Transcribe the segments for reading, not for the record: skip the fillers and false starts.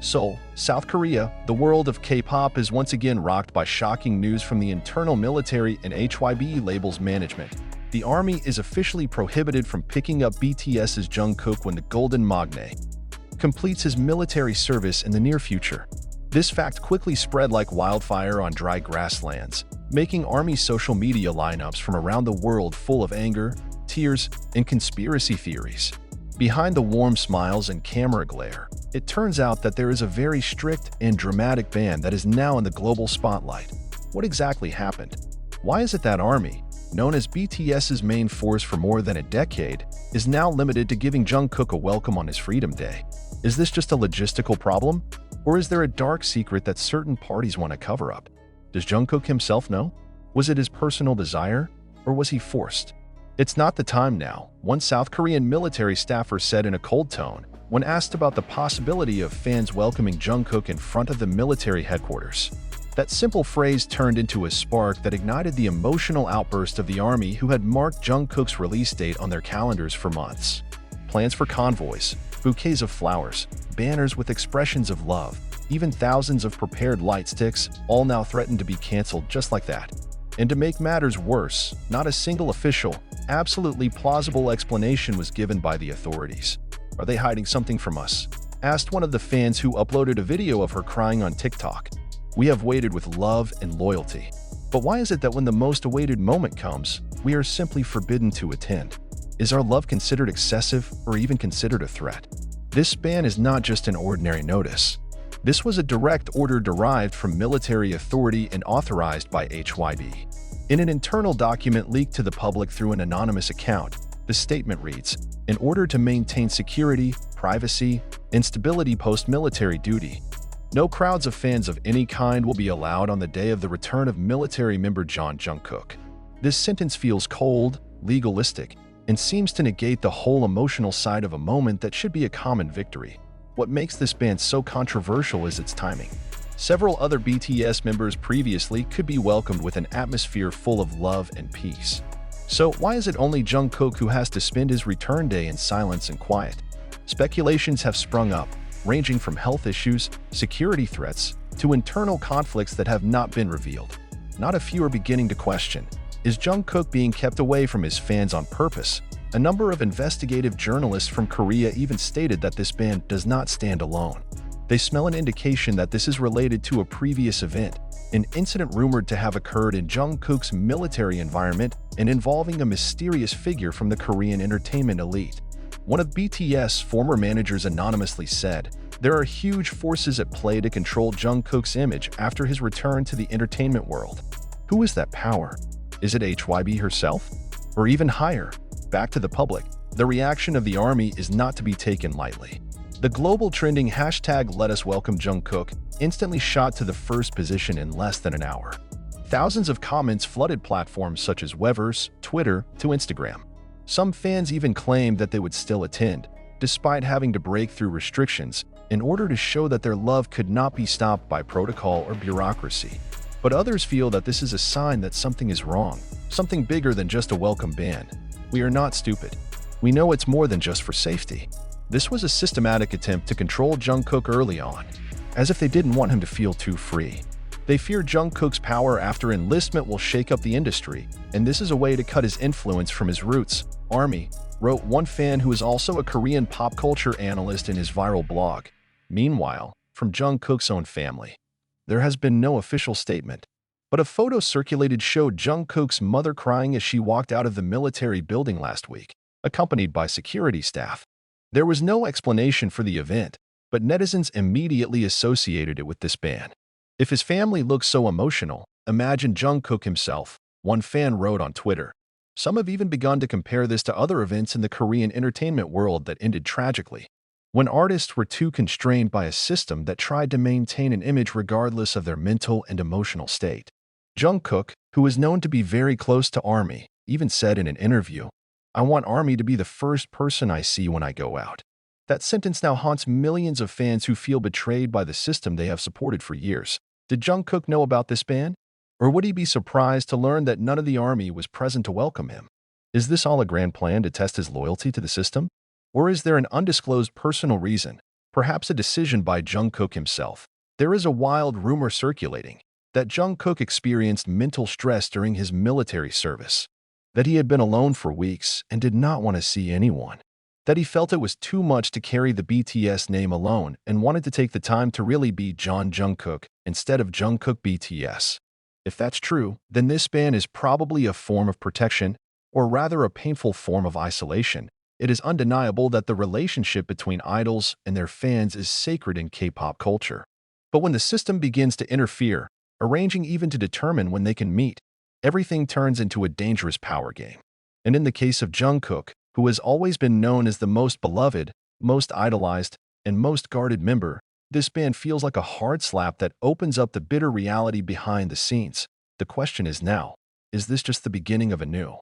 Seoul, South Korea, the world of K-pop is once again rocked by shocking news from the internal military and HYBE labels management. The army is officially prohibited from picking up BTS's Jungkook when the Golden Magne completes his military service in the near future. This fact quickly spread like wildfire on dry grasslands, making army social media lineups from around the world full of anger, tears, and conspiracy theories. Behind the warm smiles and camera glare, it turns out that there is a very strict and dramatic ban that is now in the global spotlight. What exactly happened? Why is it that army, known as BTS's main force for more than a decade, is now limited to giving Jungkook a welcome on his Freedom Day? Is this just a logistical problem? Or is there a dark secret that certain parties want to cover up? Does Jungkook himself know? Was it his personal desire? Or was he forced? It's not the time now, one South Korean military staffer said in a cold tone when asked about the possibility of fans welcoming Jungkook in front of the military headquarters. That simple phrase turned into a spark that ignited the emotional outburst of the army who had marked Jungkook's release date on their calendars for months. Plans for convoys, bouquets of flowers, banners with expressions of love, even thousands of prepared light sticks, all now threatened to be canceled just like that. And to make matters worse, not a single official, absolutely plausible explanation was given by the authorities. "Are they hiding something from us?" asked one of the fans who uploaded a video of her crying on TikTok. "We have waited with love and loyalty. But why is it that when the most awaited moment comes, we are simply forbidden to attend? Is our love considered excessive or even considered a threat?" This ban is not just an ordinary notice. This was a direct order derived from military authority and authorized by HYBE. In an internal document leaked to the public through an anonymous account, the statement reads, "In order to maintain security, privacy, and stability post-military duty, no crowds of fans of any kind will be allowed on the day of the return of military member Jungkook." This sentence feels cold, legalistic, and seems to negate the whole emotional side of a moment that should be a common victory. What makes this ban so controversial is its timing. Several other BTS members previously could be welcomed with an atmosphere full of love and peace. So why is it only Jungkook who has to spend his return day in silence and quiet? Speculations have sprung up, ranging from health issues, security threats, to internal conflicts that have not been revealed. Not a few are beginning to question, is Jungkook being kept away from his fans on purpose? A number of investigative journalists from Korea even stated that this ban does not stand alone. They smell an indication that this is related to a previous event, an incident rumored to have occurred in Jungkook's military environment and involving a mysterious figure from the Korean entertainment elite. One of BTS' former managers anonymously said, "There are huge forces at play to control Jungkook's image after his return to the entertainment world." Who is that power? Is it HYBE herself? Or even higher? Back to the public, the reaction of the army is not to be taken lightly. The global trending hashtag #LetUsWelcomeJungkook instantly shot to the first position in less than an hour. Thousands of comments flooded platforms such as Weverse, Twitter, to Instagram. Some fans even claimed that they would still attend, despite having to break through restrictions, in order to show that their love could not be stopped by protocol or bureaucracy. But others feel that this is a sign that something is wrong, something bigger than just a welcome ban. We are not stupid. We know it's more than just for safety. This was a systematic attempt to control Jungkook early on, as if they didn't want him to feel too free. They fear Jungkook's power after enlistment will shake up the industry, and this is a way to cut his influence from his roots. Army, wrote one fan who is also a Korean pop culture analyst in his viral blog. Meanwhile, from Jungkook's own family, there has been no official statement, but a photo circulated showed Jungkook's mother crying as she walked out of the military building last week, accompanied by security staff. There was no explanation for the event, but netizens immediately associated it with this ban. If his family looks so emotional, imagine Jungkook himself, one fan wrote on Twitter. Some have even begun to compare this to other events in the Korean entertainment world that ended tragically, when artists were too constrained by a system that tried to maintain an image regardless of their mental and emotional state. Jungkook, who is known to be very close to ARMY, even said in an interview, "I want ARMY to be the first person I see when I go out." That sentence now haunts millions of fans who feel betrayed by the system they have supported for years. Did Jungkook know about this ban? Or would he be surprised to learn that none of the army was present to welcome him? Is this all a grand plan to test his loyalty to the system? Or is there an undisclosed personal reason? Perhaps a decision by Jungkook himself. There is a wild rumor circulating that Jungkook experienced mental stress during his military service, that he had been alone for weeks and did not want to see anyone, that he felt it was too much to carry the BTS name alone and wanted to take the time to really be John Jungkook instead of Jungkook BTS. If that's true, then this ban is probably a form of protection, or rather a painful form of isolation. It is undeniable that the relationship between idols and their fans is sacred in K-pop culture. But when the system begins to interfere, arranging even to determine when they can meet, everything turns into a dangerous power game. And in the case of Jungkook, who has always been known as the most beloved, most idolized, and most guarded member, this ban feels like a hard slap that opens up the bitter reality behind the scenes. The question is now, is this just the beginning of a new,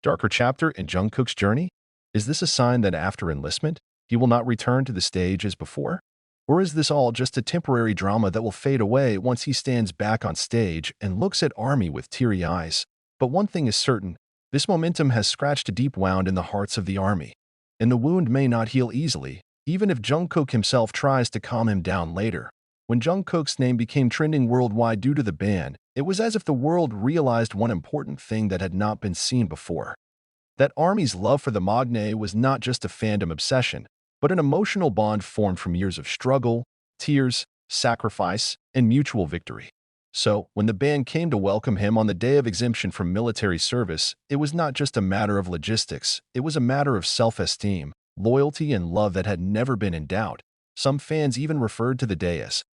darker chapter in Jungkook's journey? Is this a sign that after enlistment, he will not return to the stage as before? Or is this all just a temporary drama that will fade away once he stands back on stage and looks at ARMY with teary eyes? But one thing is certain, this momentum has scratched a deep wound in the hearts of the ARMY, and the wound may not heal easily, even if Jungkook himself tries to calm him down later. When Jungkook's name became trending worldwide due to the ban, it was as if the world realized one important thing that had not been seen before. That ARMY's love for the magne was not just a fandom obsession, but an emotional bond formed from years of struggle, tears, sacrifice, and mutual victory. So, when the band came to welcome him on the day of exemption from military service, it was not just a matter of logistics, it was a matter of self-esteem, loyalty, and love that had never been in doubt. Some fans even referred to the day as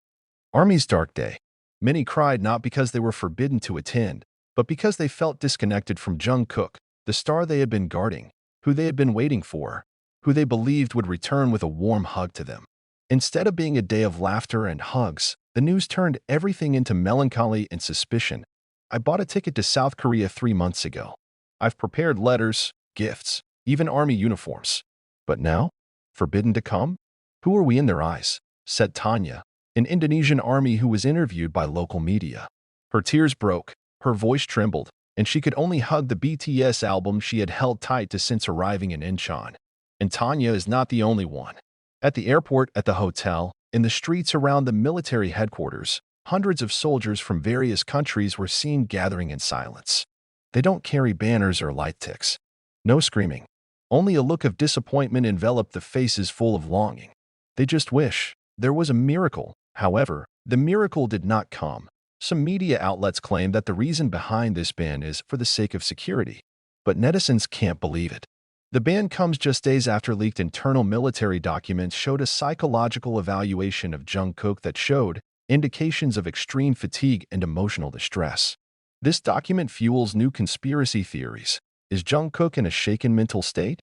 ARMY's Dark Day. Many cried not because they were forbidden to attend, but because they felt disconnected from Jungkook, the star they had been guarding, who they had been waiting for, who they believed would return with a warm hug to them. Instead of being a day of laughter and hugs, the news turned everything into melancholy and suspicion. I bought a ticket to South Korea 3 months ago. I've prepared letters, gifts, even ARMY uniforms. But now? Forbidden to come? Who are we in their eyes? Said Tanya, an Indonesian ARMY who was interviewed by local media. Her tears broke, her voice trembled, and she could only hug the BTS album she had held tight to since arriving in Incheon. And Tanya is not the only one. At the airport, at the hotel, in the streets around the military headquarters, hundreds of soldiers from various countries were seen gathering in silence. They don't carry banners or light ticks. No screaming. Only a look of disappointment enveloped the faces full of longing. They just wish there was a miracle. However, the miracle did not come. Some media outlets claim that the reason behind this ban is for the sake of security. But netizens can't believe it. The ban comes just days after leaked internal military documents showed a psychological evaluation of Jungkook that showed indications of extreme fatigue and emotional distress. This document fuels new conspiracy theories. Is Jungkook in a shaken mental state?